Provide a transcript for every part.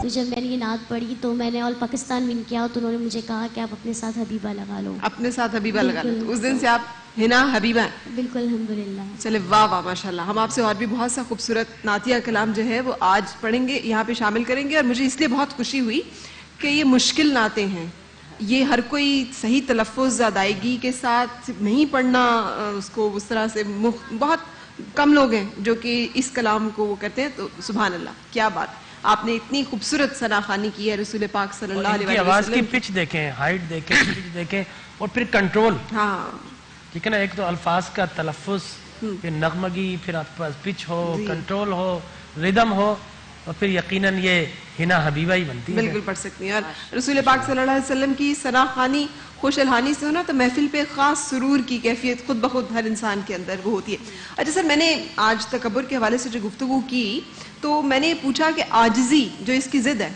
تو جب میں نے یہ نعت پڑھی تو میں نے آل پاکستان ون کیا تو انہوں نے مجھے کہا کہ آپ اپنے ساتھ حبیبہ لگا لو. اپنے ساتھ حبیبہ لگا لو. تو اس دن سے آپ ہنا حبیبہ ہیں. بالکل الحمدللہ. چلے واہ واہ ماشاءاللہ. ہم آپ سے اور بھی بہت سا خوبصورت نعتیہ کلام جو ہے وہ آج پڑھیں گے, یہاں پہ شامل کریں گے. اور مجھے اس لیے بہت خوشی ہوئی کہ یہ مشکل نعتیں ہیں, یہ ہر کوئی صحیح تلفظ ادائیگی کے ساتھ نہیں پڑھنا اس کو اس طرح سے. بہت کم لوگ ہیں جو کہ اس کلام کو وہ کرتے ہیں. تو سبحان اللہ, کیا بات, آپ نے اتنی خوبصورت ثناخوانی کی ہے رسول پاک صلی اللہ علیہ وسلم. آواز کی پچ دیکھیں, ہائٹ دیکھیں, پچ دیکھیں, اور پھر کنٹرول. ہاں ٹھیک ہے نا, ایک تو الفاظ کا تلفظ, پھر نغمگی, پھر آپ پاس پچ ہو, کنٹرول ہو, ردم ہو, اور پھر یقیناً یہ ہنا حبیبہ ہی بنتی ہے. بالکل پڑھ سکتی ہیں. اور رسول پاک صلی اللہ علیہ وسلم کی ثناخوانی خوش الحانی سے ہونا تو محفل پہ خاص سرور کی کیفیت خود بخود ہر انسان کے اندر وہ ہوتی ہے. اچھا سر, میں نے آج تکبر کے حوالے سے جو گفتگو کی تو میں نے پوچھا کہ عاجزی جو اس کی ضد ہے,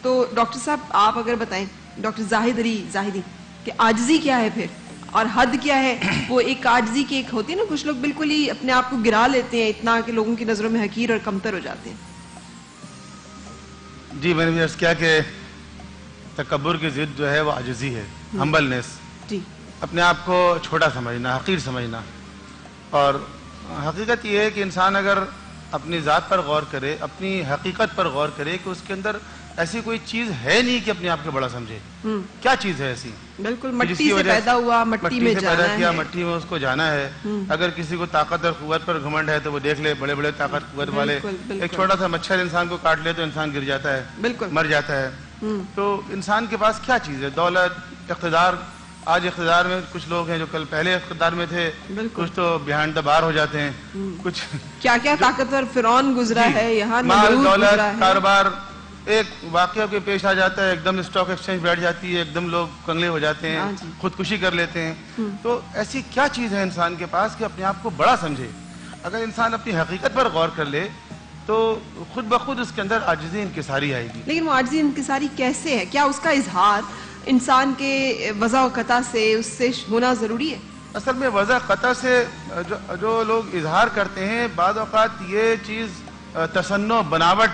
تو ڈاکٹر صاحب آپ اگر بتائیں, ڈاکٹر زاہد علی زاہدی, کہ عاجزی کیا ہے پھر اور حد کیا ہے. وہ ایک عاجزی کی ایک ہوتی ہے نا, کچھ لوگ بالکل ہی اپنے آپ کو گرا لیتے ہیں اتنا کہ لوگوں کی نظروں میں حقیر اور کمتر ہو جاتے ہیں. جی میں نے بھی عرض کیا کہ تکبر کی ضد جو ہے وہ عاجزی ہے, ہمبلنس. جی, اپنے آپ کو چھوٹا سمجھنا, حقیر سمجھنا. اور حقیقت یہ ہے کہ انسان اگر اپنی ذات پر غور کرے, اپنی حقیقت پر غور کرے کہ اس کے اندر ایسی کوئی چیز ہے نہیں کہ اپنے آپ کو بڑا سمجھے. کیا چیز ہے ایسی؟ بالکل مٹی سے پیدا ہوا, مٹی میں پیدا کیا, مٹی میں اس کو جانا ہے. اگر کسی کو طاقت اور قوت پر گھمنڈ ہے تو وہ دیکھ لے, بڑے بڑے طاقت قوت والے, ایک چھوٹا سا مچھر انسان کو کاٹ لے تو انسان گر جاتا ہے, مر جاتا ہے. تو انسان کے پاس کیا چیز ہے؟ دولت, اقتدار. آج اقتدار میں کچھ لوگ ہیں جو کل پہلے اقتدار میں تھے, کچھ تو بیہائنڈ دا بار ہو جاتے ہیں, کچھ کیا کیا طاقتور فرعون گزرا ہے یہاں, مال دولت کاروبار. ایک واقعہ کے پیش آ جاتا ہے, ایک دم اسٹاک ایکسچینج بیٹھ جاتی ہے, ایک دم لوگ کنگلے ہو جاتے ہیں, خودکشی کر لیتے ہیں. تو ایسی کیا چیز ہے انسان کے پاس کہ اپنے آپ کو بڑا سمجھے؟ اگر انسان اپنی حقیقت پر غور کر لے تو خود بخود اس کے اندر عاجزی انکساری آئے گی. لیکن وہ عاجزی انکساری کیسے ہے؟ کیا اس کا اظہار انسان کے وضع و قطع سے اس سے ہونا ضروری ہے؟ اصل میں وضع قطع سے جو لوگ اظہار کرتے ہیں, بعض اوقات یہ چیز تصنع, بناوٹ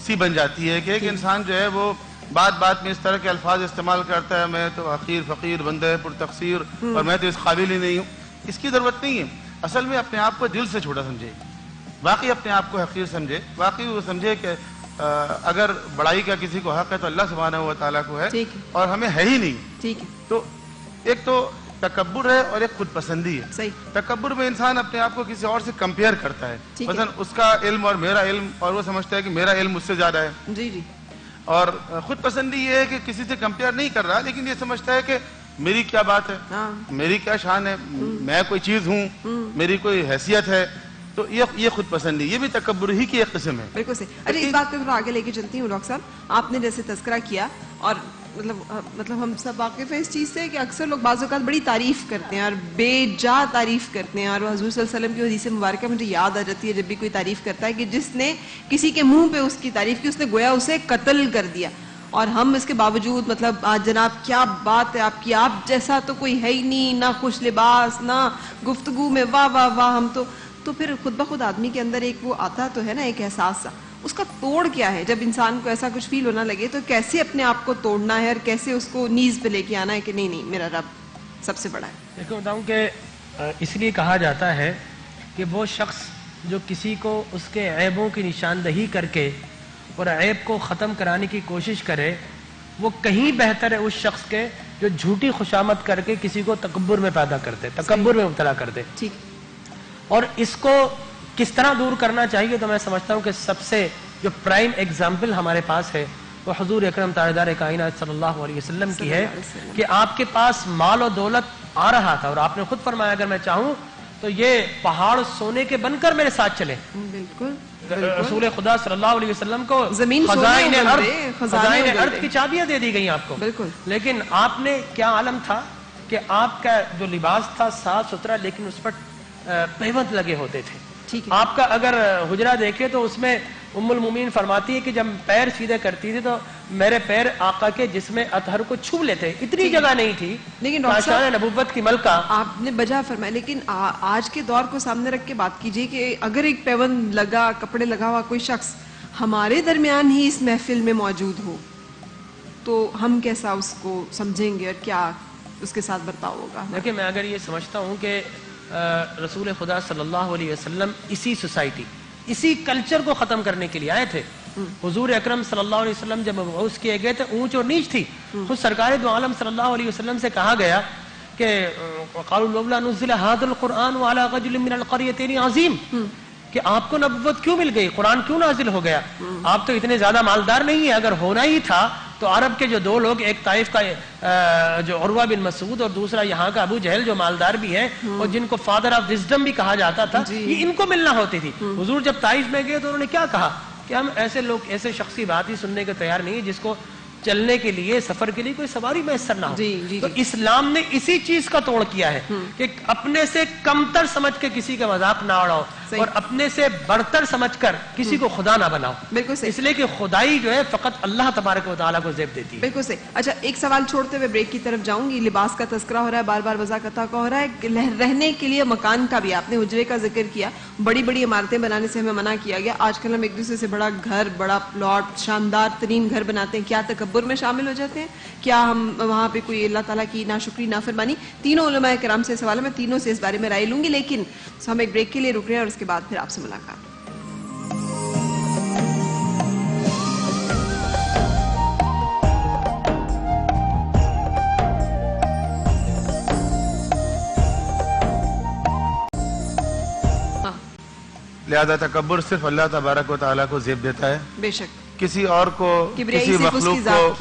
سی بن جاتی ہے کہ ایک انسان جو ہے وہ بات بات میں اس طرح کے الفاظ استعمال کرتا ہے, میں تو حقیر فقیر بندہ پر تقصیر, اور میں تو اس قابل ہی نہیں ہوں. اس کی ضرورت نہیں ہے. اصل میں اپنے آپ کو دل سے چھوٹا سمجھے, واقعی اپنے آپ کو حقیر سمجھے, واقعی وہ سمجھے کہ اگر بڑائی کا کسی کو حق ہے تو اللہ سبحانہ و تعالیٰ کو ہے, اور ہمیں ہے ہی نہیں. ٹھیک ہے. تو ایک تو تکبر ہے اور ایک خود پسندی ہے. صحیح. تکبر میں انسان اپنے آپ کو کسی اور سے کمپیئر کرتا ہے, مثلا اس کا علم اور میرا علم, اور وہ سمجھتا ہے کہ میرا علم مجھ سے زیادہ ہے. جی جی. اور خود پسندی یہ ہے کہ کسی سے کمپیئر نہیں کر رہا, لیکن یہ سمجھتا ہے کہ میری کیا بات ہے, میری کیا شان ہے, میں کوئی چیز ہوں, میری کوئی حیثیت ہے. تو یہ خود پسندی, یہ بھی تکبر ہی کی ایک قسم ہے. بالکل صحیح. اچھا اس بات پہ تھوڑا آگے لے کے چلتی ہوں ڈاکٹر صاحب. آپ نے جیسے تذکرہ کیا, اور مطلب ہم سب واقف ہیں اس چیز سے کہ اکثر لوگ بعض اوقات بڑی تعریف کرتے ہیں اور بے جا تعریف کرتے ہیں, اور حضور صلی اللہ علیہ وسلم کی حدیث مبارکہ مجھے یاد آ جاتی ہے جب بھی کوئی تعریف کرتا ہے کہ جس نے کسی کے منہ پہ اس کی تعریف کی, اس نے گویا اسے قتل کر دیا. اور ہم اس کے باوجود مطلب جناب کیا بات ہے آپ کی, آپ جیسا تو کوئی ہے ہی نہیں, نہ خوش لباس, نہ گفتگو میں واہ واہ واہ. ہم تو پھر خود بخود آدمی کے اندر ایک وہ آتا تو ہے نا, ایک احساس سا. اس کا توڑ کیا ہے؟ جب انسان کو ایسا کچھ فیل ہونا لگے تو کیسے اپنے آپ کو توڑنا ہے, اور کیسے اس کو نیز پہ لے کے آنا ہے کہ نہیں نہیں میرا رب سب سے بڑا ہے؟ دیکھو بتاؤں کہ اس لیے کہا جاتا ہے کہ وہ شخص جو کسی کو اس کے عیبوں کی نشاندہی کر کے اور عیب کو ختم کرانے کی کوشش کرے, وہ کہیں بہتر ہے اس شخص کے جو جھوٹی خوشامد کر کے کسی کو تکبر میں پیدا کرتے, تکبر میں مبتلا کرتے. ٹھیک. اور اس کو کس طرح دور کرنا چاہیے؟ تو میں سمجھتا ہوں کہ سب سے جو پرائم ایگزامپل ہمارے پاس ہے وہ حضور اکرم تاجدار کائنات صلی اللہ علیہ وسلم کی ہے کہ آپ کے پاس مال و دولت آ رہا تھا, اور آپ نے خود فرمایا اگر میں چاہوں تو یہ پہاڑ سونے کے بن کر میرے ساتھ چلے. بالکل. رسول خدا صلی اللہ علیہ وسلم کو زمین خزائن ارض کی چابیاں دے دی گئی آپ کو. بالکل. لیکن آپ نے کیا عالم تھا کہ آپ کا جو لباس تھا صاف ستھرا, لیکن اس پر پیوند لگے ہوتے تھے. آپ کا اگر حجرہ دیکھے تو اس میں ام المومنین فرماتی ہے کہ جب پیر سیدھے کرتی تھی تو میرے پیر آقا کے جسم اطہر کو چھو لیتے, اتنی جگہ نہیں تھی. لیکن شان نبوت کی ملکہ آپ نے بجا فرمایا. لیکن آج کے دور کو سامنے رکھ کے بات کیجئے کہ اگر ایک پیوند لگا, کپڑے لگا ہوا کوئی شخص ہمارے درمیان ہی اس محفل میں موجود ہو تو ہم کیسا اس کو سمجھیں گے اور کیا اس کے ساتھ برتاؤ ہوگا؟ دیکھیں میں اگر یہ سمجھتا ہوں کہ رسول خدا صلی اللہ علیہ وسلم اسی سوسائٹی اسی کلچر کو ختم کرنے کے لیے آئے تھے. حضور اکرم صلی اللہ علیہ وسلم جب مبعوث کیے گئے تھے اونچ اور نیچ تھی. خود سرکار دو عالم صلی اللہ علیہ وسلم سے کہا گیا کہ قالوا لولا نزل هذا القرآن على رجل من القريتين عظیم کہ آپ کو نبوت کیوں مل گئی, قرآن کیوں نازل ہو گیا؟ آپ تو اتنے زیادہ مالدار نہیں ہیں. اگر ہونا ہی تھا تو عرب کے جو دو لوگ, ایک طائف کا جو عروہ بن مسعود اور دوسرا یہاں کا ابو جہل جو مالدار بھی ہے اور جن کو فادر آف وزڈم بھی کہا جاتا تھا, یہ ان کو ملنا ہوتی تھی. حضور جب طائف میں گئے تو انہوں نے کیا کہا کہ ہم ایسے لوگ, ایسے شخصی بات ہی سننے کے تیار نہیں ہے جس کو چلنے کے لیے, سفر کے لیے کوئی سواری میسر نہ ہو. تو اسلام نے اسی چیز کا توڑ کیا ہے کہ اپنے سے کمتر سمجھ کے کسی کا مذاق نہ اڑاؤ اور اپنے سے برتر سمجھ کر کسی کو خدا نہ بناؤ. بالکل صحیح. اس لیے کہ خدائی جو ہے فقط اللہ تبارک و تعالیٰ کو زیب دیتی ہے. بالکل صحیح. اچھا ایک سوال چھوڑتے ہوئے بریک کی طرف جاؤں گی. لباس کا تذکرہ ہو رہا ہے, بار بار وضاحت کا ہو رہا ہے, رہنے کے لیے مکان کا بھی. آپ نے حجرے کا ذکر کیا. بڑی بڑی عمارتیں بنانے سے ہمیں منع کیا گیا. آج کل ہم ایک دوسرے سے بڑا گھر, بڑا پلاٹ, شاندار ترین گھر بناتے ہیں. کیا تکبر میں شامل ہو جاتے ہیں؟ کیا ہم وہاں پہ کوئی اللہ تعالیٰ کی ناشکری, نافرمانی؟ تینوں علماء کرام سے سوال ہے, میں تینوں سے اس بارے میں رائے لوں گی. لیکن ہم ایک بریک کے لیے رک رہے ہیں اور اس کے بعد پھر آپ سے ملاقات. لہذا تکبر صرف اللہ تبارک و تعالیٰ کو زیب دیتا ہے. بے شک. کسی اور کو, کسی مخلوق کو,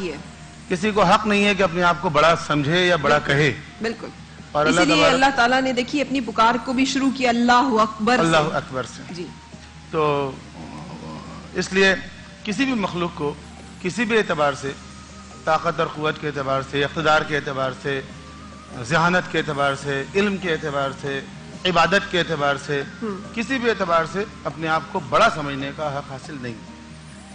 کسی کو حق نہیں ہے کہ اپنے آپ کو بڑا سمجھے یا بڑا کہے. بالکل. اور اسی لیے اللہ تعالیٰ نے دیکھیے اپنی پکار کو بھی شروع کیا اللہ اکبر, اللہ اکبر سے. جی. تو اس لیے کسی بھی مخلوق کو کسی بھی اعتبار سے, طاقت اور قوت کے اعتبار سے, اقتدار کے اعتبار سے, ذہانت کے اعتبار سے, علم کے اعتبار سے, عبادت کے اعتبار سے, کسی بھی اعتبار سے اپنے آپ کو بڑا سمجھنے کا حق حاصل نہیں.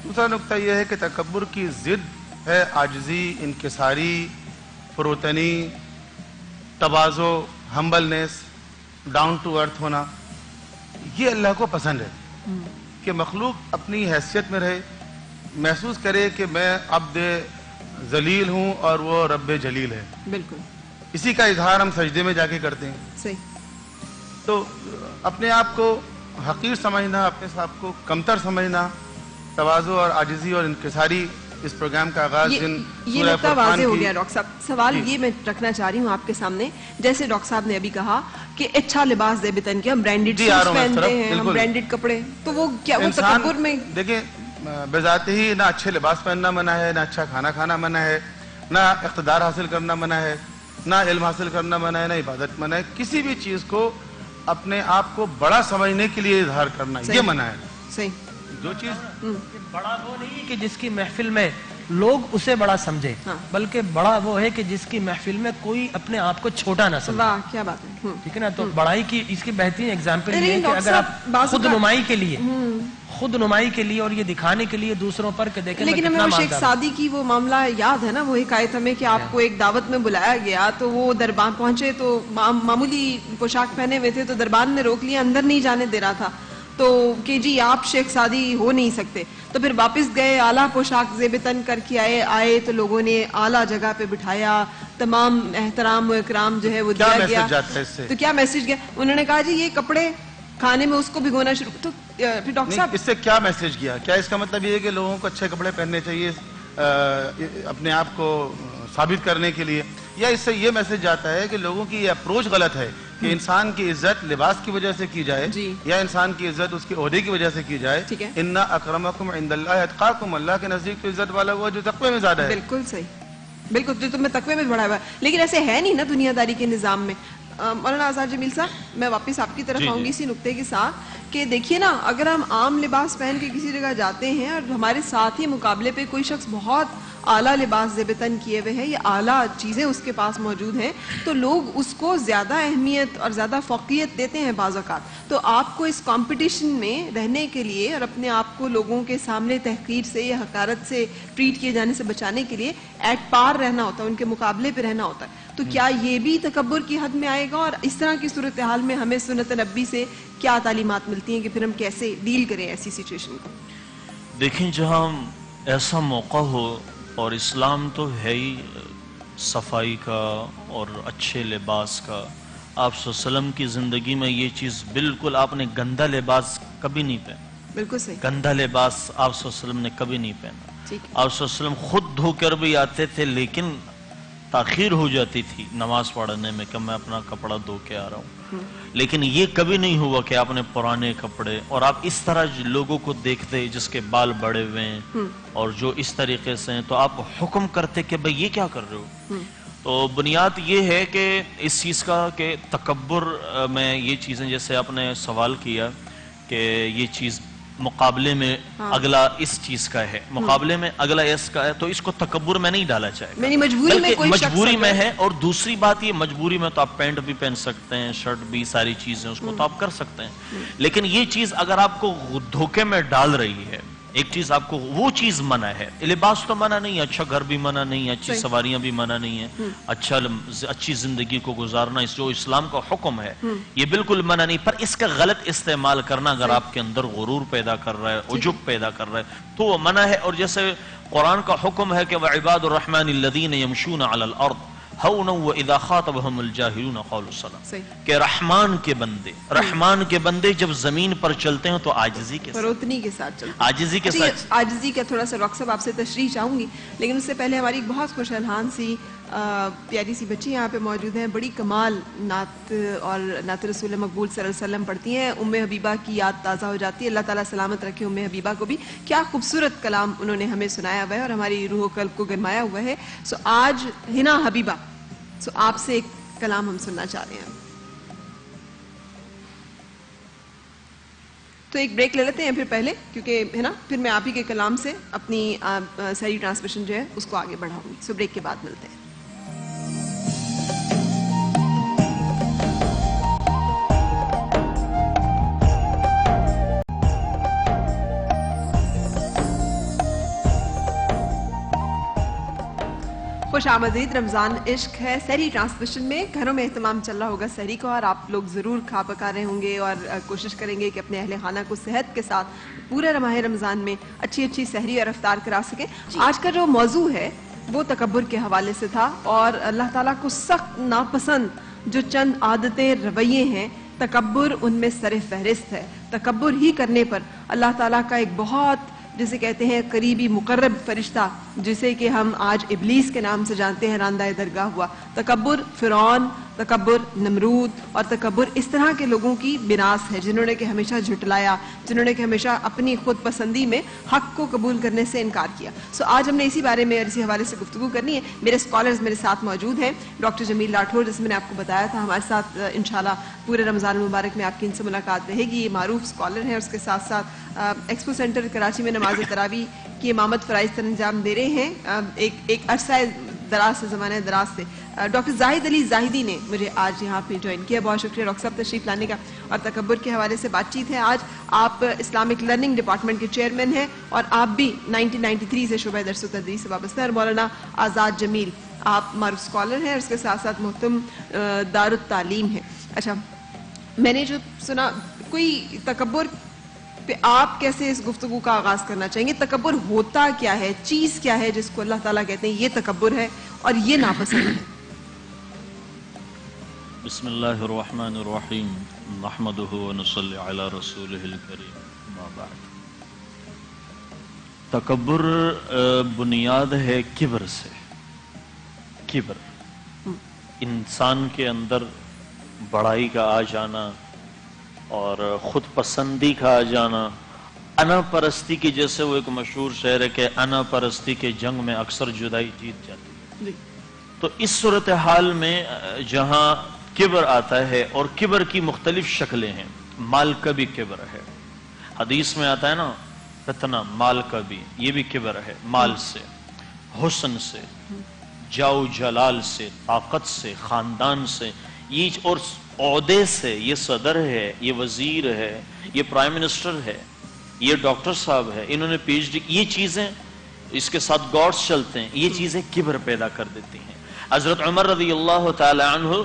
دوسرا نقطہ یہ ہے کہ تکبر کی ضد ہے عاجزی, انکساری, فروتنی, تواضع, ہمبلنس, ڈاؤن ٹو ارتھ ہونا. یہ اللہ کو پسند ہے کہ مخلوق اپنی حیثیت میں رہے, محسوس کرے کہ میں عبد ذلیل ہوں اور وہ رب جلیل ہے. بالکل. اسی کا اظہار ہم سجدے میں جا کے کرتے ہیں. صحیح. تو اپنے آپ کو حقیر سمجھنا, اپنے آپ کو کمتر سمجھنا, تواضع اور عاجزی اور انکساری. اس پروگرام کا آغاز یہ نقطہ واضح ہو گیا ڈاکٹر صاحب. سوال یہ میں رکھنا چاہ رہی ہوں آپ کے سامنے, جیسے ڈاکٹر صاحب نے ابھی کہا کہ اچھا لباس دے بتن کے, ہم برانڈڈ سوٹس پہنتے ہیں, ہم برانڈڈ کپڑے, تو وہ کیا وہ تکبر میں؟ دیکھیں بذات ہی نہ اچھے لباس پہننا منع ہے, نہ اچھا کھانا کھانا منع ہے, نہ اقتدار حاصل کرنا منع ہے, نہ علم حاصل کرنا منع ہے, نہ عبادت منع ہے. کسی بھی چیز کو اپنے آپ کو بڑا سمجھنے کے لیے اظہار کرنا یہ منع ہے. صحیح. جو چیز بڑا وہ نہیں کہ جس کی محفل میں لوگ اسے بڑا سمجھے, بلکہ بڑا وہ ہے کہ جس کی محفل میں کوئی اپنے آپ کو چھوٹا نہ سمجھے. واہ کیا بات ہے. ٹھیک ہے نا. تو بڑائی کی اس کی بہترین ایگزامپل یہ ہے کہ اگر آپ خود نمائی کے لیے اور یہ دکھانے کے لیے دوسروں پر کہ دیکھیں. لیکن ہمیں وہ شیخ سعدی کی وہ معاملہ یاد ہے نا, وہ حکایت ہمیں کہ آپ کو ایک دعوت میں بلایا گیا تو وہ دربار پہنچے تو معمولی پوشاک پہنے ہوئے تھے, تو دربار نے روک لیا, اندر نہیں جانے دے رہا تھا. تو کہ جی آپ شیخ سعدی ہو نہیں سکتے. تو پھر واپس گئے, اعلیٰ پوشاک زیب تن کر کے آئے تو لوگوں نے اعلیٰ جگہ پہ بٹھایا, تمام احترام و اکرام جو ہے وہ دیا گیا. تو کیا میسج گیا؟ انہوں نے کہا جی یہ کپڑے کھانے میں اس کو بھگونا شروع. تو پھر ڈاکٹر صاحب اس سے کیا میسج گیا؟ کیا اس کا مطلب یہ ہے کہ لوگوں کو اچھے کپڑے پہننے چاہیے اپنے آپ کو ثابت کرنے کے لیے, یا اس سے یہ میسج جاتا ہے کہ لوگوں کی یہ اپروچ غلط ہے کہ انسان کی عزت لباس کی وجہ سے کی جائے یا انسان کی عزت اس کے عہدے کی وجہ سے کی جائے؟ ان اکرمکم عند اللہ اتقاکم, اللہ کے نزدیک تو عزت والا وہ جو تقوی میں زیادہ ہے. بالکل صحیح. بالکل, جو تمہیں تقوی میں بڑھا ہوا ہے. لیکن ایسے ہے نہیں نا دنیا داری کے نظام میں. مولانا آزاد جمیل صاحب, میں واپس آپ کی طرف آؤں گی اسی نقطے کے ساتھ کہ دیکھیے نا, اگر ہم عام لباس پہن کے کسی جگہ جاتے ہیں اور ہمارے ساتھ ہی مقابلے پہ کوئی شخص بہت اعلیٰ لباس زیب تن کیے ہوئے ہیں یا اعلیٰ چیزیں اس کے پاس موجود ہیں, تو لوگ اس کو زیادہ اہمیت اور زیادہ فوقیت دیتے ہیں بعض اوقات. تو آپ کو اس کمپٹیشن میں رہنے کے لیے اور اپنے آپ کو لوگوں کے سامنے تحقیر سے یا حقارت سے ٹریٹ کیے جانے سے بچانے کے لیے ایٹ پار رہنا ہوتا ہے, ان کے مقابلے پہ رہنا ہوتا ہے. تو کیا یہ بھی تکبر کی حد میں آئے گا؟ اور اس طرح کی صورتحال میں ہمیں سنت نبی سے کیا تعلیمات ملتی ہیں کہ پھر ہم کیسے ڈیل کریں ایسی سچویشن کو؟ دیکھیں جہاں ایسا موقع ہو اور اسلام تو ہے ہی صفائی کا اور اچھے لباس کا، آپ صلی اللہ علیہ وسلم کی زندگی میں یہ چیز بالکل، آپ نے گندا لباس کبھی نہیں پہنا، بالکل صحیح. گندا لباس آپ صلی اللہ علیہ وسلم نے کبھی نہیں پہنا. ٹھیک ہے. آپ صلی اللہ علیہ وسلم خود دھو کر بھی آتے تھے، لیکن تاخیر ہو جاتی تھی نماز پڑھنے میں کہ میں اپنا کپڑا دھو کے آ رہا ہوں. لیکن یہ کبھی نہیں ہوا کہ آپ نے پرانے کپڑے، اور آپ اس طرح لوگوں کو دیکھتے جس کے بال بڑے ہوئے ہیں اور جو اس طریقے سے ہیں، تو آپ حکم کرتے کہ بھئی یہ کیا کر رہے ہو. تو بنیاد یہ ہے کہ اس چیز کا کہ تکبر میں یہ چیزیں، جیسے آپ نے سوال کیا کہ یہ چیز مقابلے میں اگلا اس چیز کا ہے، مقابلے میں اگلا اس کا ہے، تو اس کو تکبر میں نہیں ڈالا جائے گا، یعنی مجبوری میں کوئی شخص مجبوری میں ہے. اور دوسری بات یہ، مجبوری میں تو آپ پینٹ بھی پہن سکتے ہیں، شرٹ بھی، ساری چیزیں اس کو تو آپ کر سکتے ہیں. لیکن یہ چیز اگر آپ کو دھوکے میں ڈال رہی ہے، ایک چیز آپ کو وہ چیز منع ہے، لباس تو منع نہیں ہے، اچھا گھر بھی منع نہیں ہے، اچھی سواریاں بھی منع نہیں ہے، اچھی زندگی کو گزارنا اس جو اسلام کا حکم ہے یہ بالکل منع نہیں. پر اس کا غلط استعمال کرنا اگر آپ کے اندر غرور پیدا کر رہا ہے، عجب پیدا کر رہا ہے، تو وہ منع ہے. اور جیسے قرآن کا حکم ہے کہ وَعِبَادُ الرَّحْمَنِ الَّذِينَ يَمْشُونَ عَلَى الْأَرْضِ هَوْنًا وَإِذَا خَاطَبَهُمُ الْجَاهِلُونَ قَالُوا سَلَامًا، کہ رحمان کے بندے جب زمین پر چلتے ہیں تو عاجزی کے ساتھ، فروتنی کے ساتھ چلتے ہیں. عاجزی کے ساتھ. عاجزی کا تھوڑا سا رخ صاحب آپ سے تشریح چاہوں گی، لیکن اس سے پہلے ہماری ایک بہت خوش الحان سی پیاری سی بچی یہاں پہ موجود ہیں، بڑی کمال نعت اور نعت رسول مقبول صلی اللہ علیہ وسلم پڑھتی ہیں. ام حبیبہ کی یاد تازہ ہو جاتی ہے. اللہ تعالیٰ سلامت رکھے ام حبیبہ کو بھی. کیا خوبصورت کلام انہوں نے ہمیں سنایا ہوا ہے اور ہماری روح و قلب کو گرمایا ہوا ہے. سو آج ہنا حبیبہ، سو آپ سے ایک کلام ہم سننا چاہ رہے ہیں. تو ایک بریک لے لیتے ہیں پھر پہلے، کیونکہ ہے نا پھر میں آپ ہی کے کلام سے اپنی ساری ٹرانسمیشن جو ہے اس کو آگے بڑھاؤں گی. سو بریک کے بعد ملتے ہیں. خوش آمدید. رمضان عشق ہے سحری ٹرانسمیشن میں. گھروں میں اہتمام چل رہا ہوگا سحری کا، اور آپ لوگ ضرور کھا پکا رہے ہوں گے اور کوشش کریں گے کہ اپنے اہل خانہ کو صحت کے ساتھ پورے ماہ رمضان میں اچھی سحری اور افطار کرا سکیں. آج کا جو موضوع ہے وہ تکبر کے حوالے سے تھا، اور اللہ تعالیٰ کو سخت ناپسند جو چند عادتیں، رویے ہیں، تکبر ان میں سر فہرست ہے. تکبر ہی کرنے پر اللہ تعالیٰ کا ایک بہت، جسے کہتے ہیں قریبی مقرب فرشتہ، جسے کہ ہم آج ابلیس کے نام سے جانتے ہیں، راندہ درگاہ ہوا. تکبر فرعون، تکبر نمرود اور تکبر اس طرح کے لوگوں کی بناس ہے جنہوں نے کہ ہمیشہ جھٹلایا، جنہوں نے کہ ہمیشہ اپنی خود پسندی میں حق کو قبول کرنے سے انکار کیا. سو آج ہم نے اسی بارے میں اور اسی حوالے سے گفتگو کرنی ہے. میرے اسکالرز میرے ساتھ موجود ہیں. ڈاکٹر جمیل راٹھور، جس میں نے آپ کو بتایا تھا ہمارے ساتھ انشاءاللہ پورے رمضان المبارک میں آپ کی ان سے ملاقات رہے گی. یہ معروف اسکالر ہیں، اور اس کے ساتھ ساتھ ایکسپو سینٹر کراچی میں نماز تراویح کی امامت فرائض سر انجام دے رہے ہیں ایک عرصہ دراز سے، زمانہ دراز سے. ڈاکٹر زاہد علی زاہدی نے مجھے آج یہاں پہ جوائن کیا. بہت شکریہ ڈاکٹر صاحب تشریف لانے کا. اور تکبر کے حوالے سے بات چیت ہے. آج آپ اسلامک لرننگ ڈپارٹمنٹ کے چیئرمین ہیں، اور آپ بھی 1993 سے شعبہ درس و تدریس سے وابستہ ہیں. مولانا آزاد جمیل، آپ معروف اسکالر ہیں اور اس کے ساتھ ساتھ محترم دارالتعلیم ہیں. اچھا، میں نے جو سنا، کوئی تکبر پہ آپ کیسے اس گفتگو کا آغاز کرنا چاہیں گے؟ تکبر ہوتا کیا ہے، چیز کیا ہے جس کو اللہ تعالیٰ کہتے ہیں یہ تکبر ہے اور یہ ناپسند ہے؟ بسم اللہ الرحمن الرحیم، نحمدہ ونصلی علی رسولہ الکریم، اما بعد. تکبر بنیاد ہے کبر سے. کبر انسان کے اندر بڑائی کا آ جانا اور خود پسندی کا آ جانا، انا پرستی کی، جیسے وہ ایک مشہور شعر ہے کہ انا پرستی کے جنگ میں اکثر جدائی جیت جاتی ہے. تو اس صورتحال میں جہاں کبر آتا ہے، اور کبر کی مختلف شکلیں ہیں. مال کا بھی کبر ہے، حدیث میں آتا ہے نا، فتنہ مال کا بھی، یہ بھی کبر ہے. مال سے، حسن سے، جاؤ جلال سے، طاقت سے، خاندان سے، یہ اور عہدے سے، یہ صدر ہے، یہ وزیر ہے، یہ پرائم منسٹر ہے، یہ ڈاکٹر صاحب ہے، انہوں نے پی ایچ ڈی، یہ چیزیں اس کے ساتھ گاڈس چلتے ہیں، یہ چیزیں کبر پیدا کر دیتی ہیں. حضرت عمر رضی اللہ تعالی عنہ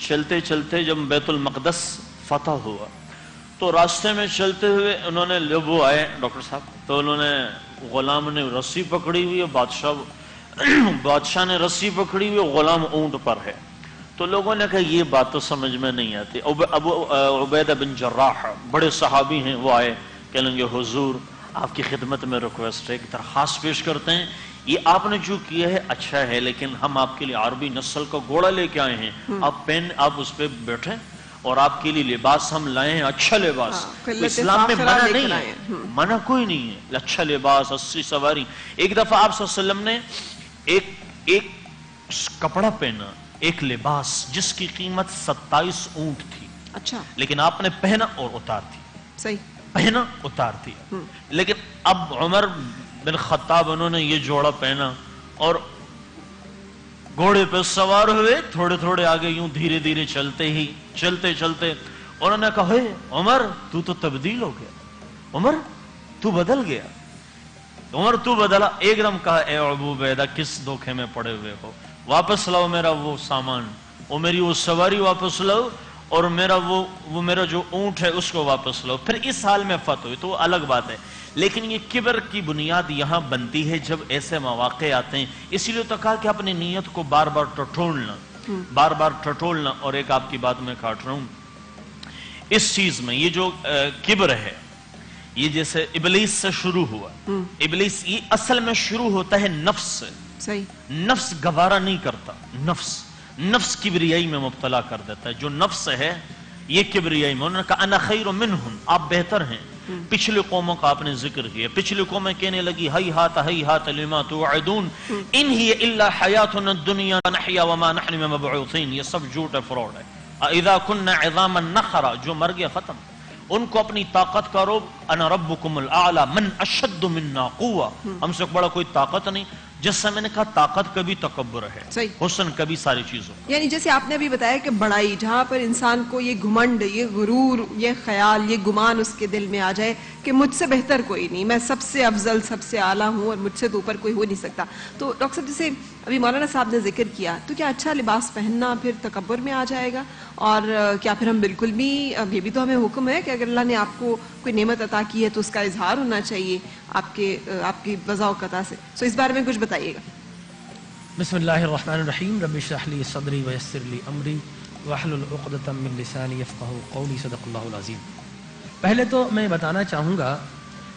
چلتے چلتے جب بیت المقدس فتح ہوا تو راستے میں چلتے ہوئے انہوں نے وہ آئے ڈاکٹر صاحب، تو انہوں نے غلام نے رسی پکڑی ہوئی ہے، بادشاہ نے رسی پکڑی ہوئی، غلام اونٹ پر ہے. تو لوگوں نے کہا یہ بات تو سمجھ میں نہیں آتی. ابو عبیدہ بن جراح بڑے صحابی ہیں، وہ آئے، کہنے لگے حضور آپ کی خدمت میں ریکویسٹ ہے، ایک درخواست پیش کرتے ہیں، یہ آپ نے جو کیا ہے اچھا ہے، لیکن ہم آپ کے لیے عربی نسل کا گھوڑا لے کے آئے ہیں، آپ اس پہ بیٹھیں، اور آپ کے لیے لباس ہم لائے ہیں، اچھا لباس. اسلام میں منع نہیں ہے، منع کوئی نہیں ہے، اچھا لباس، اچھی سواری. ایک دفعہ آپ صلی اللہ علیہ وسلم نے ایک کپڑا پہنا، ایک لباس جس کی قیمت 27 اونٹ تھی. اچھا. لیکن آپ نے پہنا اور اتار دی. صحیح. پہنا اتار دی. لیکن اب عمر بن خطاب انہوں نے یہ جوڑا پہنا اور گھوڑے پہ سوار ہوئے، تھوڑے تھوڑے آگے یوں دھیرے دھیرے چلتے انہوں نے کہا عمر تو تبدیل ہو گیا، عمر تو بدل گیا، عمر تو بدلا. ایک دم کہا اے ابو عبیدہ کس دھوکے میں پڑے ہوئے ہو، واپس لاؤ میرا وہ سامان، وہ میری وہ سواری واپس لاؤ، اور میرا جو اونٹ ہے اس کو واپس لاؤ. پھر اس حال میں فتح ہوئی تو وہ الگ بات ہے. لیکن یہ کبر کی بنیاد یہاں بنتی ہے جب ایسے مواقع آتے ہیں. اسی لیے تو کہا کہ اپنی نیت کو بار بار ٹٹولنا. اور ایک آپ کی بات میں کاٹ رہا ہوں، اس چیز میں یہ جو کبر ہے، یہ جیسے ابلیس سے شروع ہوا. ابلیس یہ اصل میں شروع ہوتا ہے نفس سے. صحیح. نفس گوارا نہیں کرتا، نفس کبریائی میں مبتلا کر دیتا ہے. جو نفس ہے یہ کبریائی میں، انہوں نے کہا انا خیر منہم، آپ بہتر ہیں. پچھلے قوموں کا آپ نے ذکر کیا، پچھلی قومیں کہنے لگی ہی ہات لما توعدون ان ہی الا حیاتنا الدنیا نحیا وما نحن مبعوثین. یہ سب جھوٹ ہے، فراڈ ہے. اذا كنا عظاما نخرا، جو مر گیا ختم. ان کو اپنی طاقت کا روب، انا ربکم الاعلی من اشد منا قوہ، ہم سے بڑا کوئی طاقت نہیں. جس سے میں نے کہا طاقت کبھی تکبر ہے، حسن کبھی ساری چیزوں. یعنی جیسے آپ نے ابھی بتایا کہ بڑائی، جہاں پر انسان کو یہ گھمنڈ، یہ غرور، یہ خیال، یہ گمان اس کے دل میں آ جائے کہ مجھ سے بہتر کوئی نہیں، میں سب سے افضل، سب سے اعلیٰ ہوں اور مجھ سے تو اوپر کوئی ہو نہیں سکتا. تو ڈاکٹر صاحب جیسے ابھی مولانا صاحب نے ذکر کیا، تو کیا اچھا لباس پہننا پھر تکبر میں آ جائے گا؟ اور کیا پھر ہم بالکل بھی، یہ بھی تو ہمیں حکم ہے کہ اگر اللہ نے آپ کو کوئی نعمت عطا کی ہے تو اس کا اظہار ہونا چاہیے آپ کی وضع و قطع سے. سو اس بارے میں کچھ بتائیے گا. بسم اللہ الرحمن الرحیم. رب اشرح لی صدری ویسر لی امری واحلل عقدۃ من لسانی یفقہوا قولی. صدق اللہ العظیم. پہلے تو میں بتانا چاہوں گا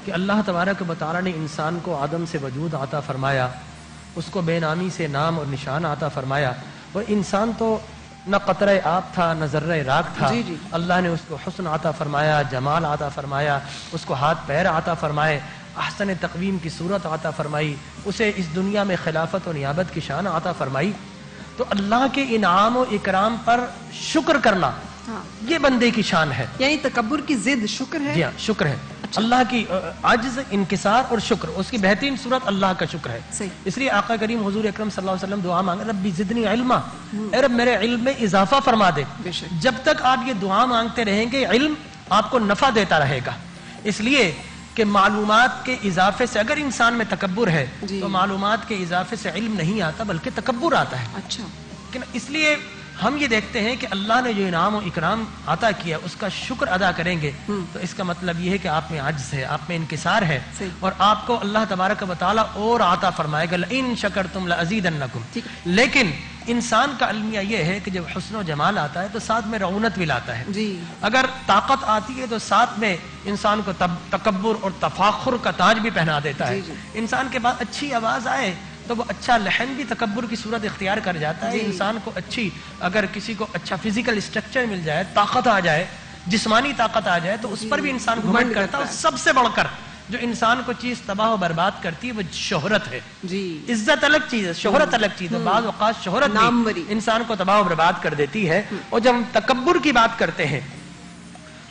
کہ اللہ تبارک و تعالیٰ نے انسان کو آدم سے وجود عطا فرمایا، اس کو بے نامی سے نام اور نشان عطا فرمایا. اور انسان تو نہ قطرہ آب تھا نہ ذرہ راک تھا. اللہ نے اس کو حسن عطا فرمایا، جمال عطا فرمایا، اس کو ہاتھ پیر عطا فرمائے، احسن تقویم کی صورت عطا فرمائی، اسے اس دنیا میں خلافت و نیابت کی شان عطا فرمائی. تو اللہ کے انعام و اکرام پر شکر کرنا یہ بندے کی شان ہے. یعنی تکبر کی ضد شکر ہے. جی ہاں، شکر ہے. اللہ کی عجز، انکسار اور شکر، اس کی بہترین صورت اللہ کا شکر ہے. اس لیے آقا کریم حضور اکرم صلی اللہ علیہ وسلم دعا مانگے، ربی زدنی علما، اے رب میرے علم میں اضافہ فرما دے. جب تک آپ یہ دعا مانگتے رہیں گے علم آپ کو نفع دیتا رہے گا. اس لیے کہ معلومات کے اضافے سے اگر انسان میں تکبر ہے تو معلومات کے اضافے سے علم نہیں آتا بلکہ تکبر آتا ہے. اچھا. اس لیے ہم یہ دیکھتے ہیں کہ اللہ نے جو انعام و اکرام عطا کیا اس کا شکر ادا کریں گے تو اس کا مطلب یہ ہے کہ آپ میں عجز ہے، آپ میں انکسار ہے، اور آپ کو اللہ تبارک و تعالیٰ اور عطا فرمائے گا. لئن شکرتم لازیدنکم. لیکن انسان کا المیہ یہ ہے کہ جب حسن و جمال آتا ہے تو ساتھ میں رعونت بھی لاتا ہے. اگر طاقت آتی ہے تو ساتھ میں انسان کو تکبر اور تفاخر کا تاج بھی پہنا دیتا ہے. انسان کے پاس اچھی آواز آئے تو وہ اچھا لحن بھی تکبر کی صورت اختیار کر جاتا ہے. انسان کو اچھی، اگر کسی کو اچھا فزیکل اسٹرکچر مل جائے، طاقت آ جائے، جسمانی طاقت آ جائے تو اس پر بھی انسان گھمنڈ کرتا ہے. سب سے بڑھ کر جو انسان کو چیز تباہ و برباد کرتی ہے وہ شہرت ہے. عزت الگ چیز ہے، شہرت الگ چیز ہے. بعض اوقات شہرت بھی انسان کو تباہ و برباد کر دیتی ہے. اور جب ہم تکبر کی بات کرتے ہیں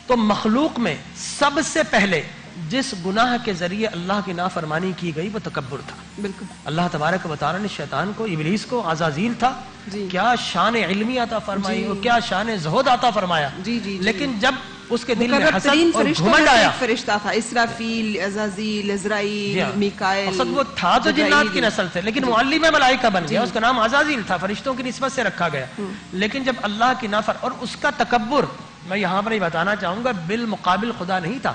تو مخلوق میں سب سے پہلے جس گناہ کے ذریعے اللہ کی نافرمانی کی گئی وہ تکبر تھا. بالکل. اللہ تبارک و تعالیٰ نے شیطان کو، ابلیس کو، عزازیل تھا، کیا شان علمی عطا فرمائی اور کیا شان زہد عطا فرمایا. لیکن جب اس کے دل میں حسد اور گھمنڈ آیا، فرشتہ تھا اسرافیل، عزازیل، عزرائیل، میکائیل، حسد وہ تھا تو جنات کی نسل سے، لیکن معلم ملائکہ بن گیا. اس کا نام عزازیل تھا، فرشتوں کی نسبت سے رکھا گیا. لیکن جب اللہ کی اور اس کا تکبر میں یہاں پر یہ بتانا چاہوں گا بالمقابل خدا نہیں تھا،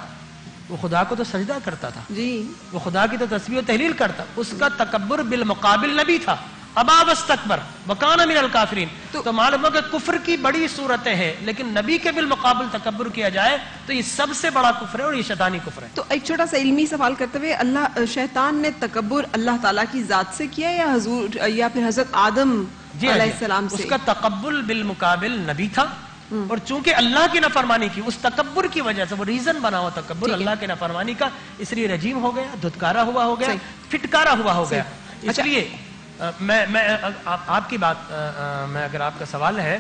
وہ خدا کو تو سجدہ کرتا تھا، جی وہ خدا کی تو تسبیح و تحلیل کرتا، اس کا تکبر بالمقابل نبی تھا، ابا واستکبر وکان من الکافرین. تو معلوم ہو کہ کفر کی بڑی صورتیں ہیں، لیکن نبی کے بالمقابل تکبر کیا جائے تو یہ سب سے بڑا کفر ہے اور یہ شیطانی کفر ہے. تو ایک چھوٹا سا علمی سوال کرتے ہوئے، اللہ شیطان نے تکبر اللہ تعالیٰ کی ذات سے کیا یا حضور یا پھر حضرت آدم علیہ السلام سے؟ اس کا تقبل بالمقابل نبی تھا، اور چونکہ اللہ کی نافرمانی کی، اس تکبر کی وجہ سے وہ ریزن بنا ہوا تکبر اللہ کی نافرمانی کا، اس لیے رجیم ہو گیا، دھتکارا ہوا ہو گیا، پھٹکارا ہوا ہو گیا. اس لیے میں آپ کی بات میں اگر آپ کا سوال ہے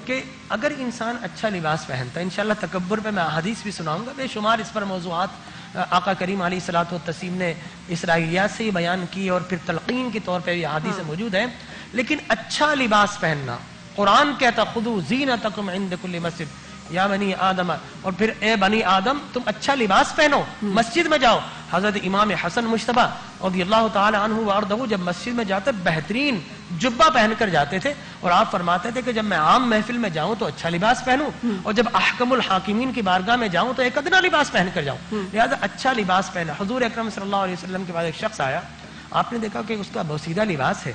کہ اگر انسان اچھا لباس پہنتا ہے، انشاءاللہ تکبر پہ میں احادیث بھی سناؤں گا، بے شمار اس پر موضوعات آقا کریم علیہ الصلوۃ والتسلیم نے اسرائیلیات سے ہی بیان کی اور پھر تلقین کے طور پہ یہ احادیث موجود ہیں. لیکن اچھا لباس پہننا، قرآن کہتا خذوا زینتکم عند کل مسجد یا بنی آدم، اور پھر اے بنی آدم تم اچھا لباس پہنو، مسجد میں جاؤ. حضرت امام حسن مجتبی رضی اللہ تعالی عنہ وارضہ جب مسجد میں جاتے بہترین جبہ پہن کر جاتے تھے، اور آپ فرماتے تھے کہ جب میں عام محفل میں جاؤں تو اچھا لباس پہنوں، اور جب احکم الحاکمین کی بارگاہ میں جاؤں تو ایک ادنا لباس پہن کر جاؤں. لہذا اچھا لباس پہنا. حضور اکرم صلی اللہ علیہ وسلم کے بعد ایک شخص آیا، آپ نے دیکھا کہ اس کا بوسیدہ لباس ہے.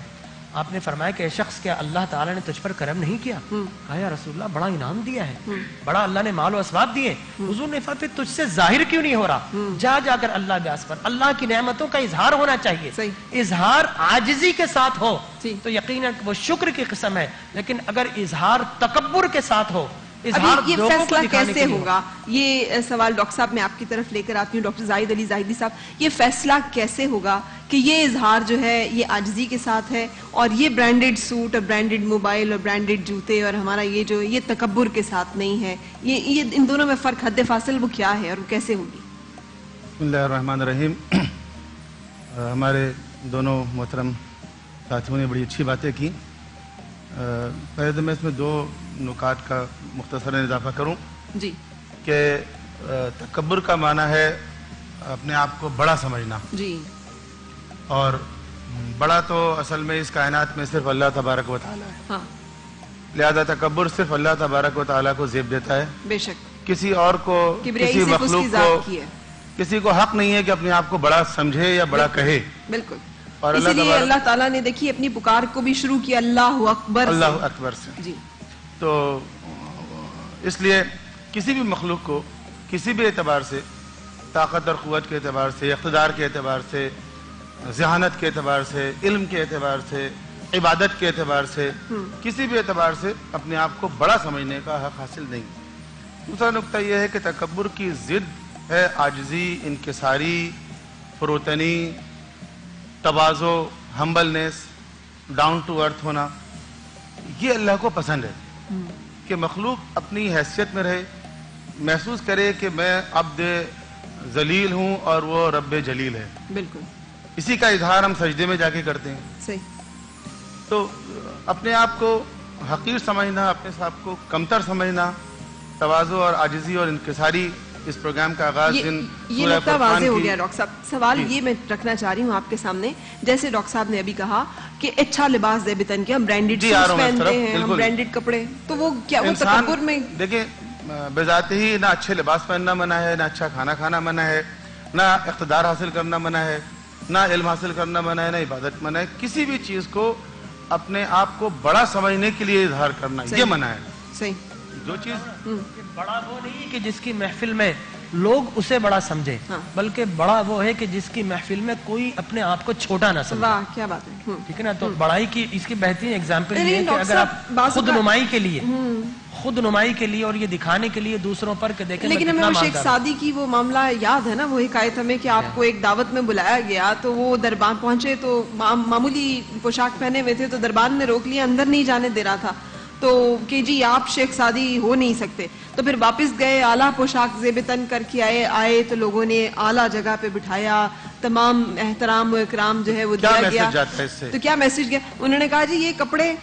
آپ نے فرمایا کہ اے شخص کیا اللہ تعالیٰ نے تجھ پر کرم نہیں کیا؟ کہا یا رسول اللہ بڑا انعام دیا ہے، بڑا اللہ نے مال و اسباب دیے. حضور نے فرمایا تجھ سے ظاہر کیوں نہیں ہو رہا؟ جا جا کر اللہ بیاس پر اللہ کی نعمتوں کا اظہار ہونا چاہیے. اظہار عاجزی کے ساتھ ہو تو یقیناً وہ شکر کی قسم ہے، لیکن اگر اظہار تکبر کے ساتھ ہو، ابھی یہ فیصلہ کیسے ہوگا؟ یہ سوال ڈاکٹر صاحب میں آپ کی طرف لے کر آتی ہوں. ڈاکٹر زاہد علی زاہدی صاحب، یہ فیصلہ کیسے ہوگا کہ یہ اظہار جو ہے یہ عاجزی کے ساتھ ہے، اور یہ برانڈڈ سوٹ اور برانڈڈ موبائل اور برانڈڈ جوتے اور ہمارا یہ تکبر کے ساتھ نہیں ہے؟ یہ ان دونوں میں فرق، حد فاصل وہ کیا ہے اور وہ کیسے ہوگی؟ بسم اللہ الرحمن الرحیم. ہمارے دونوں محترم ساتھیوں نے بڑی اچھی باتیں کی. پہلے تو میں اس میں دو نکات کا مختصراً اضافہ کروں جی کہ تکبر کا معنی ہے اپنے آپ کو بڑا سمجھنا، جی، اور بڑا تو اصل میں اس کائنات میں صرف اللہ تبارک و تعالیٰ ہے. ہاں لہذا تکبر صرف اللہ تبارک و تعالیٰ کو زیب دیتا ہے، بے شک. کسی اور کو، کسی مخلوق کو، کسی کو حق نہیں ہے کہ اپنے آپ کو بڑا سمجھے یا بڑا کہے. بالکل. اور اسی لیے اللہ تعالیٰ نے دیکھیے اپنی پکار کو بھی شروع کیا اللہ اکبر، اللہ اکبر سے. جی. تو اس لیے کسی بھی مخلوق کو کسی بھی اعتبار سے، طاقت اور قوت کے اعتبار سے، اقتدار کے اعتبار سے، ذہانت کے اعتبار سے، علم کے اعتبار سے، عبادت کے اعتبار سے، کسی بھی اعتبار سے اپنے آپ کو بڑا سمجھنے کا حق حاصل نہیں. دوسرا نقطہ یہ ہے کہ تکبر کی ضد ہے عاجزی، انکساری، فروتنی، تواضع، ہمبلنس، ڈاؤن ٹو ارتھ ہونا. یہ اللہ کو پسند ہے کہ مخلوق اپنی حیثیت میں رہے، محسوس کرے کہ میں عبد ذلیل ہوں اور وہ رب جلیل ہے. بالکل. اسی کا اظہار ہم سجدے میں جا کے کرتے ہیں. صحیح. تو اپنے آپ کو حقیر سمجھنا، اپنے آپ کو کمتر سمجھنا، تواضع اور عاجزی اور انکساری. اس پروگرام کا آغاز یہ نقطہ واضح ہو گیا ڈاکٹر صاحب. سوال یہ میں رکھنا چاہ رہی ہوں آپ کے سامنے، جیسے ڈاکٹر صاحب نے ابھی کہا کہ اچھا لباس دے بتن کے، ہم برانڈڈ سوٹس پہنتے ہیں، ہم برانڈڈ کپڑے، تو وہ کیا وہ تکبر میں؟ دیکھیں بذات ہی نہ اچھے لباس پہننا منع ہے، نہ اچھا کھانا کھانا منع ہے، نہ اقتدار حاصل کرنا منع ہے، نہ علم حاصل کرنا منع ہے، نہ عبادت منع ہے. کسی بھی چیز کو اپنے آپ کو بڑا سمجھنے کے لیے اظہار کرنا یہ منع ہے. صحیح. جو چیز بڑا وہ نہیں کہ جس کی محفل میں لوگ اسے بڑا سمجھے، بلکہ بڑا وہ ہے کہ جس کی محفل میں کوئی اپنے آپ کو چھوٹا نہ سمجھے. واہ کیا بات ہے. ٹھیک ہے نا. تو بڑائی کی اس کی بہترین ایگزامپل یہ ہے کہ اگر آپ خود نمائی کے لیے اور یہ دکھانے کے لیے دوسروں پر کہ دیکھیں، لیکن ہمیں وہ شیخ سعدی کی وہ معاملہ یاد ہے نا، وہ حکایت ہمیں کہ آپ کو ایک دعوت میں بلایا گیا تو وہ دربار پہنچے تو معمولی پوشاک پہنے ہوئے تھے، تو دربار نے روک لیا، اندر نہیں جانے دے رہا تھا، تو کہ جی آپ شیخ سعدی ہو نہیں سکتے. تو پھر واپس گئے، اعلیٰ پوشاک زیب تن کر کے آئے تو لوگوں نے اعلیٰ جگہ پہ بٹھایا، تمام احترام و اکرام جو ہے وہ دیا گیا. تو کیا میسج گیا؟ انہوں نے کہا جی یہ کپڑے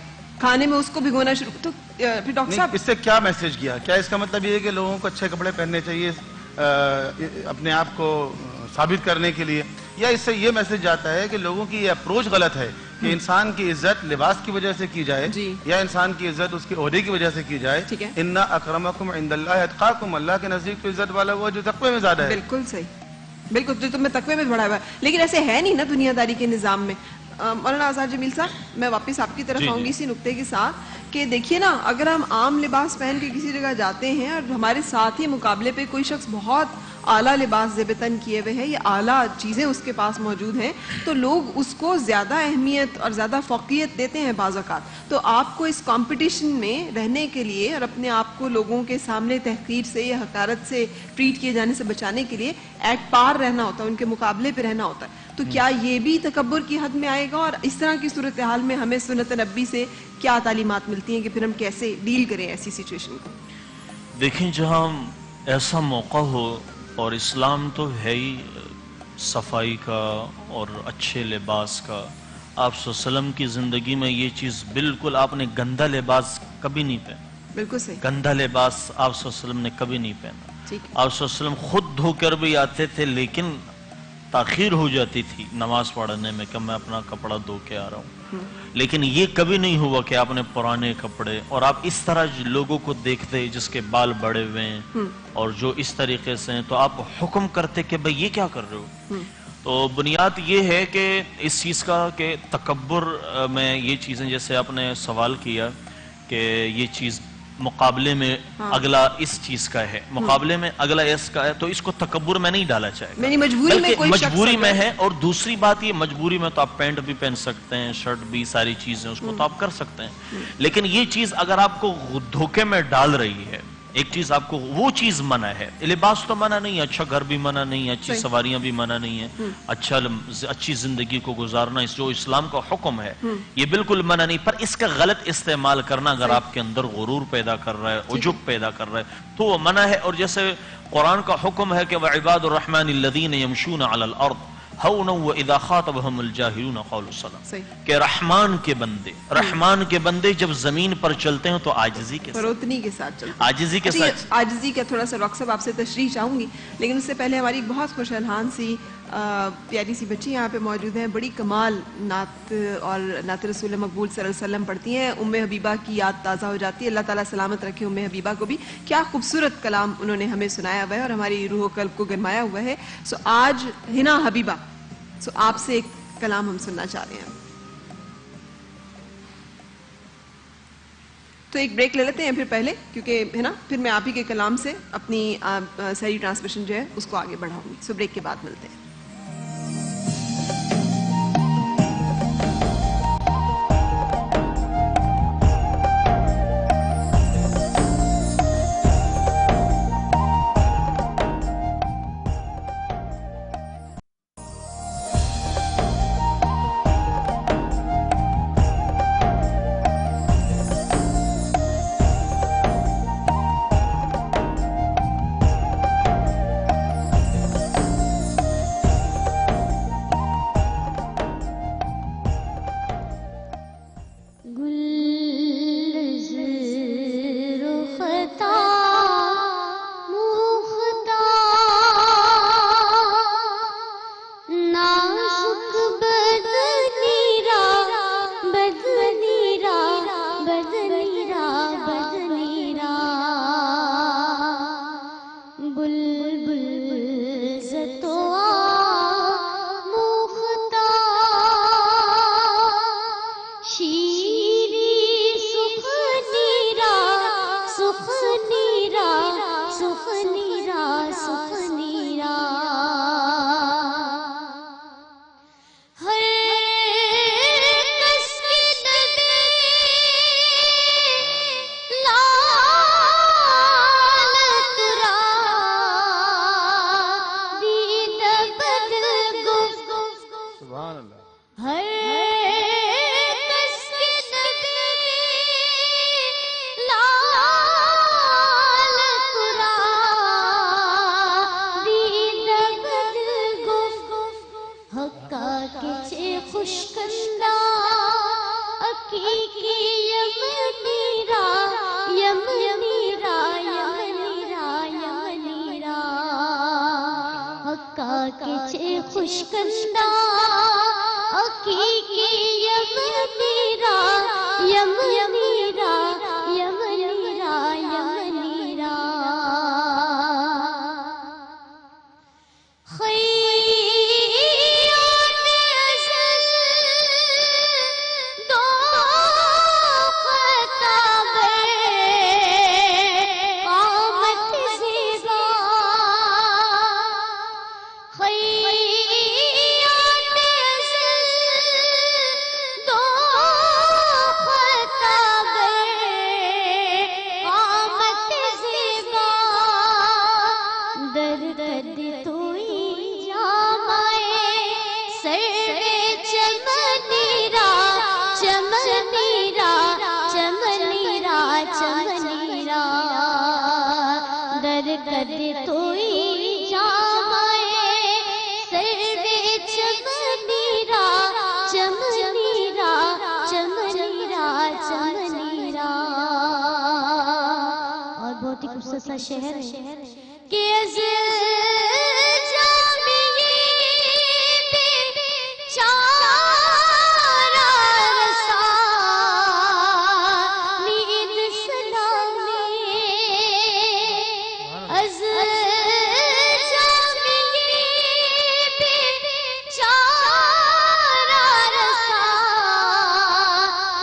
کھانے میں اس کو بھگونا شروع. تو پھر ڈاکٹر صاحب اس سے کیا میسج گیا؟ کیا اس کا مطلب یہ ہے کہ لوگوں کو اچھے کپڑے پہننے چاہیے اپنے آپ کو ثابت کرنے کے لیے، یا اس سے یہ میسج جاتا ہے کہ لوگوں کی یہ اپروچ غلط ہے کہ انسان کی عزت لباس کی وجہ سے کی جائے جی. یا انسان کی عزت اس کے عہدے کی وجہ سے کی جائے. ٹھیک ہے. ان اکرمکم عند اللہ اتقاکم، اللہ کے نزدیک تو عزت والا وہ جو تقوی میں زیادہ ہے. بالکل صحیح، بالکل، جو تمہیں تقوی میں بڑھا ہوا ہے. لیکن ایسے ہے نہیں نا دنیا داری کے نظام میں. مولانا آزاد جمیل صاحب، میں واپس آپ کی طرف آؤں گی اسی نقطے کے ساتھ کہ دیکھیے نا، اگر ہم عام لباس پہن کے کسی جگہ جاتے ہیں اور ہمارے ساتھ ہی مقابلے پہ کوئی شخص بہت اعلیٰ لباس زیب تن کیے ہوئے ہے یا اعلیٰ چیزیں اس کے پاس موجود ہیں، تو لوگ اس کو زیادہ اہمیت اور زیادہ فوقیت دیتے ہیں بعض اوقات. تو آپ کو اس کمپٹیشن میں رہنے کے لیے اور اپنے آپ کو لوگوں کے سامنے تحقیر سے یا حقارت سے ٹریٹ کیے جانے سے بچانے کے لیے ایٹ پار رہنا ہوتا ہے، ان کے مقابلے پہ رہنا ہوتا ہے. تو کیا یہ بھی تکبر کی حد میں آئے گا؟ اور اس طرح کی صورتحال میں ہمیں سنت نبی سے کیا تعلیمات ملتی ہیں کہ پھر ہم کیسے ڈیل کریں ایسی سچویشن کو؟ دیکھیں، جہاں ایسا موقع ہو، اور اسلام تو ہے ہی صفائی کا اور اچھے لباس کا. آپ صلی اللہ علیہ وسلم کی زندگی میں یہ چیز بالکل، آپ نے گندا لباس کبھی نہیں پہنا. بالکل صحیح. گندا لباس آپ صلی اللہ علیہ وسلم نے کبھی نہیں پہنا. ٹھیک. آپ صلی اللہ علیہ وسلم خود دھو کر بھی آتے تھے، لیکن تاخیر ہو جاتی تھی نماز پڑھنے میں کہ میں اپنا کپڑا دھو کے آ رہا ہوں. لیکن یہ کبھی نہیں ہوا کہ آپ نے پرانے کپڑے، اور آپ اس طرح لوگوں کو دیکھتے جس کے بال بڑے ہوئے ہیں اور جو اس طریقے سے ہیں، تو آپ حکم کرتے کہ بھئی یہ کیا کر رہے ہو. تو بنیاد یہ ہے کہ اس چیز کا کہ تکبر میں یہ چیزیں، جیسے آپ نے سوال کیا کہ یہ چیز مقابلے میں اگلا اس چیز کا ہے، مقابلے میں اگلا اس کا ہے، تو اس کو تکبر میں نہیں ڈالا جائے گا، مجبوری میں کوئی شخص مجبوری میں ہے. اور دوسری بات یہ، مجبوری میں تو آپ پینٹ بھی پہن سکتے ہیں، شرٹ بھی، ساری چیزیں اس کو تو آپ کر سکتے ہیں. لیکن یہ چیز اگر آپ کو دھوکے میں ڈال رہی ہے، ایک چیز آپ کو وہ چیز منع ہے. لباس تو منع نہیں ہے، اچھا گھر بھی منع نہیں ہے، اچھی سواریاں بھی منع نہیں ہے، اچھی زندگی کو گزارنا اس جو اسلام کا حکم ہے یہ بالکل منع نہیں. پر اس کا غلط استعمال کرنا اگر آپ کے اندر غرور پیدا کر رہا ہے، عجب پیدا کر رہا ہے، تو وہ منع ہے. اور جیسے قرآن کا حکم ہے کہ وَعِبَادُ الرَّحْمَنِ الَّذِينَ يَمْشُونَ عَلَى الْأَرْضِ هَوْنًا وَإِذَا خَاطَبَهُمُ الْجَاهِلُونَ قَالُوا سَلَامًا، کہ رحمان کے بندے جب زمین پر چلتے ہیں تو عاجزی کے ساتھ، فروتنی کے ساتھ چلتے ہیں. عاجزی کے ساتھ. عاجزی کا تھوڑا سا رخ صاحب آپ سے تشریح چاہوں گی، لیکن اس سے پہلے ہماری ایک بہت خوش الحان سی پیاری سی بچی یہاں پہ موجود ہیں، بڑی کمال نعت اور نعت رسول مقبول صلی اللہ علیہ وسلم پڑھتی ہیں. ام حبیبہ کی یاد تازہ ہو جاتی ہے. اللہ تعالیٰ سلامت رکھے ام حبیبہ کو بھی. کیا خوبصورت کلام انہوں نے ہمیں سنایا ہوا ہے اور ہماری روح و قلب کو گرمایا ہوا ہے. سو آج ہنا حبیبہ، سو آپ سے ایک کلام ہم سننا چاہ رہے ہیں. تو ایک بریک لے لیتے ہیں پھر پہلے، کیونکہ ہے نا پھر میں آپ ہی کے کلام سے اپنی صحیح ٹرانسمیشن جو ہے اس کو آگے بڑھاؤں گی. سو بریک کے بعد ملتے ہیں. حقیقی یمنیرا یمنیرا یمنیرا یمنیرا خیات عزیز دو خطاب قامت زیبا خیات عزیز دو خطاب قامت زیبا در قد توئی جامائے سر چمنیرا چمنیرا چمنیرا چمنیرا در قد توئی جامائے سر چمنیرا چمنیرا چمنیرا چمنیرا. اور بہت ہی خوبصورت سا شعر ہے کہ از جامی پہ چارہ رسا نید سلامی از جامی پہ چارہ رسا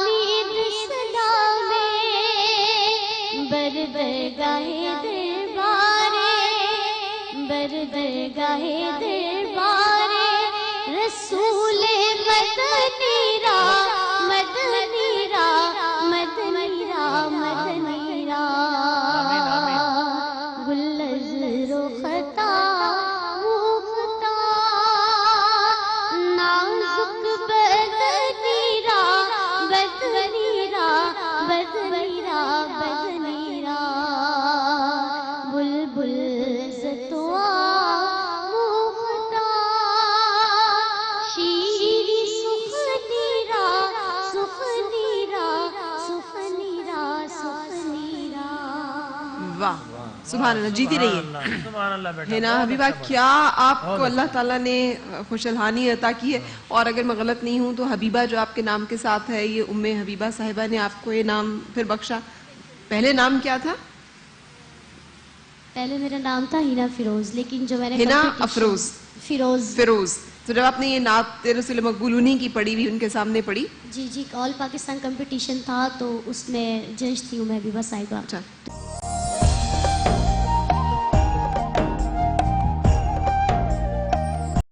نید سلامی بردرگاہ بردرگاہ دربار رسول مدنیرا مدنیرا مدنیرا مدنیرا گلزر و خطا مختا نازک بدنیرا بدنیرا بدنیرا بدنیرا بلبل زتوا مختا شیری سخنیرا سخنیرا سخنیرا سخنیرا. واہ سبحان اللہ. جیتی رہیے. سبحان اللہ بیٹا. ہے نا حبیبہ, کیا آپ کو اللہ تعالیٰ نے خوش الحانی عطا کی ہے. اور اگر میں غلط نہیں ہوں تو حبیبہ جو آپ کے نام کے ساتھ ہے, یہ ام حبیبہ صاحبہ نے آپ کو یہ نام پھر بخشا. پہلے نام کیا تھا؟ پہلے میرا نام تھا ہینا فیروز, لیکن جو میں نے ہینا competition- افروز فیروز. فیروز. تو جب آپ نے یہ نعت رسول مقبول انہی کی پڑھی ہوئی ان کے سامنے پڑھی. جی جی, آل پاکستان کمپٹیشن تھا تو اس میں جج تھی ام حبیبہ صاحبہ. اچھا